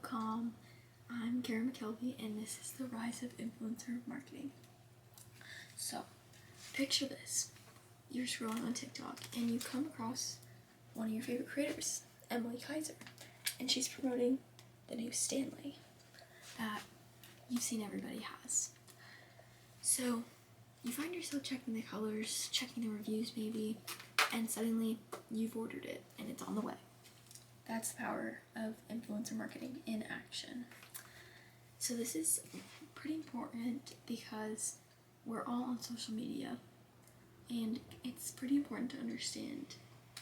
Hello, COMM. I'm Karen McKelvey, and this is the rise of influencer marketing. So, picture this. You're scrolling on TikTok, and you come across one of your favorite creators, Emily Kaiser, and she's promoting the new Stanley that you've seen everybody has. So, you find yourself checking the colors, checking the reviews maybe, and suddenly you've ordered it, and it's on the way. That's the power of influencer marketing in action. So this is pretty important because we're all on social media, and it's pretty important to understand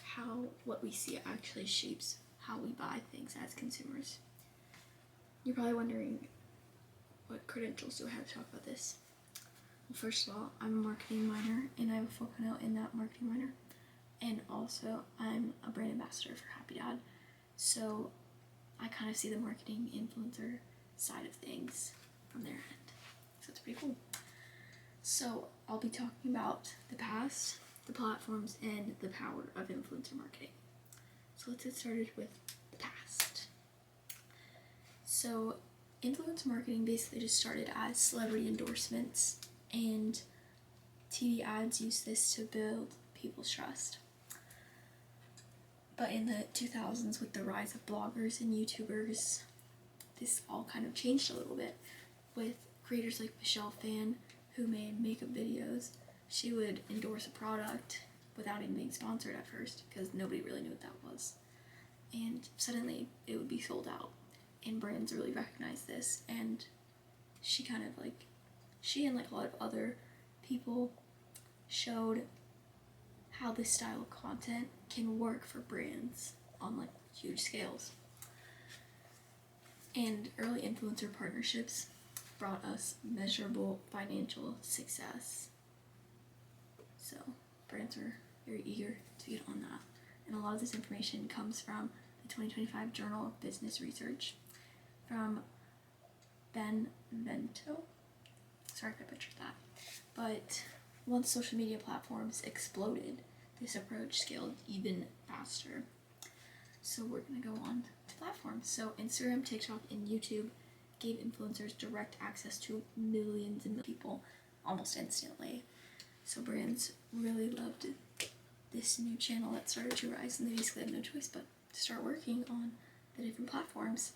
how what we see actually shapes how we buy things as consumers. You're probably wondering, what credentials do I have to talk about this? Well, first of all, I'm a marketing minor, and I have a 4.0 in that marketing minor, and also I'm a brand ambassador for Happy Dad. So I kind of see the marketing influencer side of things from their end. So it's pretty cool. So I'll be talking about the past, the platforms, and the power of influencer marketing. So let's get started with the past. So influencer marketing basically just started as celebrity endorsements, and TV ads use this to build people's trust. But in the 2000s, with the rise of bloggers and YouTubers, this all kind of changed a little bit. With creators like Michelle Phan, who made makeup videos, she would endorse a product without even being sponsored at first, because nobody really knew what that was. And suddenly, it would be sold out. And brands really recognized this, and she and a lot of other people showed how this style of content can work for brands on huge scales. And early influencer partnerships brought us measurable financial success. So brands were very eager to get on that. And a lot of this information comes from the 2025 Journal of Business Research from Ben Vento. Sorry if I butchered that. But once social media platforms exploded, this approach scaled even faster. So we're going to go on to platforms. So Instagram, TikTok, and YouTube gave influencers direct access to millions and millions of people almost instantly. So brands really loved this new channel that started to rise, and they basically had no choice but to start working on the different platforms.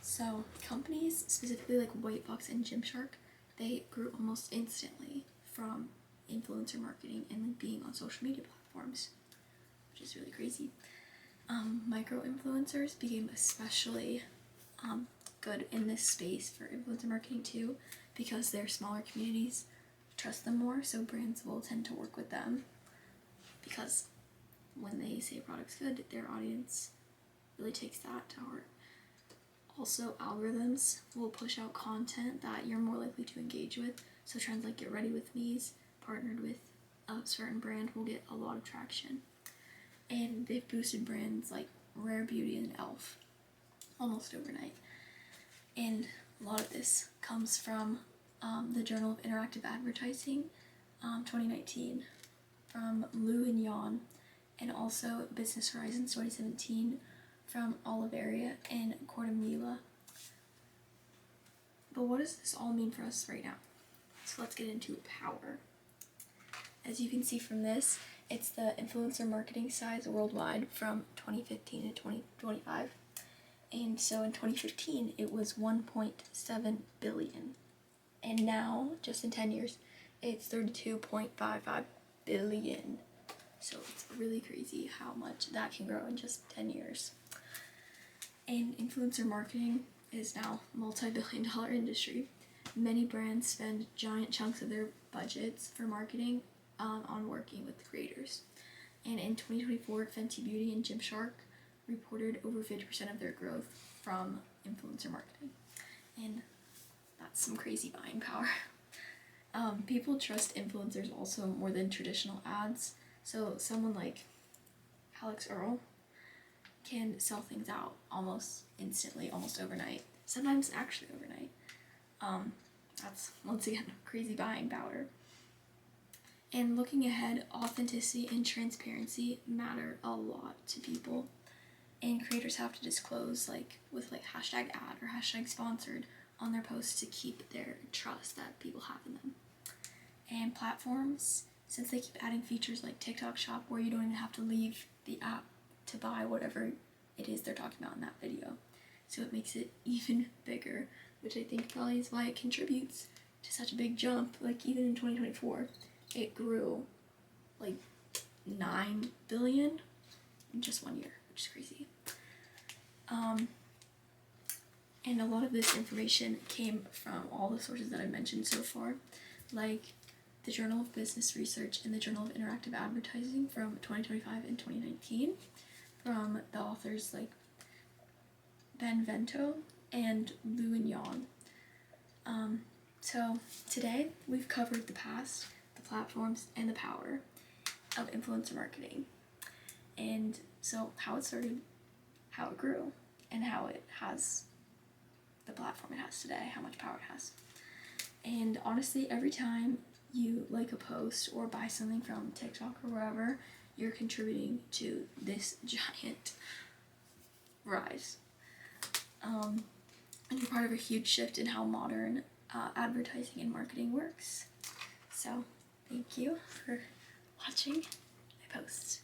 So companies, specifically like White Box and Gymshark, they grew almost instantly from influencer marketing and being on social media platforms, which is really crazy. Micro influencers became especially good in this space for influencer marketing too, because their smaller communities trust them more, so brands will tend to work with them because when they say a product's good, their audience really takes that to heart. Also, algorithms will push out content that you're more likely to engage with, so trends like Get Ready With Me's partnered with a certain brand will get a lot of traction. And they've boosted brands like Rare Beauty and e.l.f. almost overnight. And a lot of this comes from the Journal of Interactive Advertising, 2019, from Lou and Yon, and also Business Horizons 2017 from Oliveria and Cordamila. But what does this all mean for us right now? So let's get into power. As you can see from this, it's the influencer marketing size worldwide from 2015 to 2025. And so in 2015, it was 1.7 billion. And now, just in 10 years, it's 32.55 billion. So it's really crazy how much that can grow in just 10 years. And influencer marketing is now a multi-billion-dollar industry. Many brands spend giant chunks of their budgets for marketing on working with creators. And in 2024, Fenty Beauty and Gymshark reported over 50% of their growth from influencer marketing. And that's some crazy buying power. People trust influencers also more than traditional ads. So someone like Alex Earl can sell things out almost instantly, almost overnight. Sometimes actually overnight. That's, once again, crazy buying power. And looking ahead, authenticity and transparency matter a lot to people. and creators have to disclose like with like hashtag ad or hashtag sponsored on their posts to keep their trust that people have in them. And platforms, since they keep adding features like TikTok Shop where you don't even have to leave the app to buy whatever it is they're talking about in that video, so it makes it even bigger, which I think probably is why it contributes to such a big jump. Like even in 2024 it grew like 9 billion in just 1 year, which is crazy. And a lot of this information came from all the sources that I mentioned so far, like the Journal of Business Research and the Journal of Interactive Advertising from 2025 and 2019, from the authors like Ben Vento and Lu and Yang. So today we've covered the past, the platforms, and the power of influencer marketing. And so how it started, how it grew, and how it has the platform it has today, how much power it has. And honestly, every time you like a post or buy something from TikTok or wherever, you're contributing to this giant rise. And you're part of a huge shift in how modern advertising and marketing works. So thank you for watching my post.